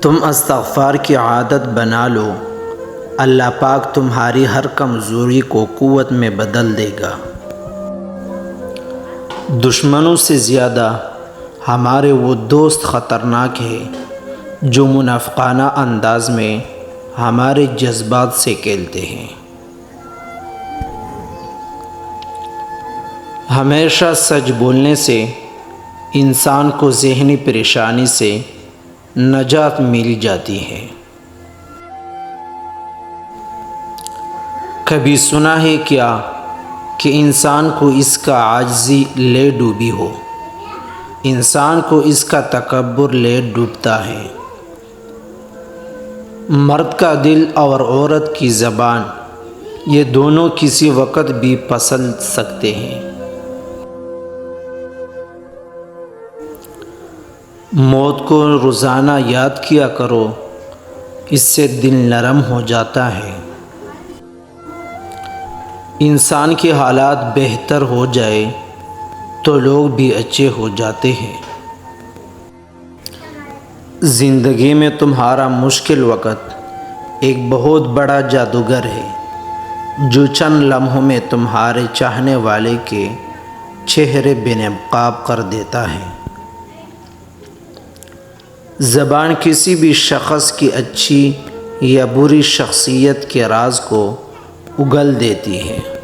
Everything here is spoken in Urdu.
تم استغفار کی عادت بنا لو، اللہ پاک تمہاری ہر کمزوری کو قوت میں بدل دے گا۔ دشمنوں سے زیادہ ہمارے وہ دوست خطرناک ہیں جو منافقانہ انداز میں ہمارے جذبات سے کھیلتے ہیں۔ ہمیشہ سچ بولنے سے انسان کو ذہنی پریشانی سے نجات مل جاتی ہے۔ کبھی سنا ہے کیا کہ انسان کو اس کا عاجزی لے ڈوبی ہو، انسان کو اس کا تکبر لے ڈوبتا ہے۔ مرد کا دل اور عورت کی زبان، یہ دونوں کسی وقت بھی پھسل سکتے ہیں۔ موت کو روزانہ یاد کیا کرو، اس سے دل نرم ہو جاتا ہے۔ انسان کے حالات بہتر ہو جائے تو لوگ بھی اچھے ہو جاتے ہیں۔ زندگی میں تمہارا مشکل وقت ایک بہت بڑا جادوگر ہے جو چند لمحوں میں تمہارے چاہنے والے کے چہرے بے نقاب کر دیتا ہے۔ زبان کسی بھی شخص کی اچھی یا بری شخصیت کے راز کو اگل دیتی ہے۔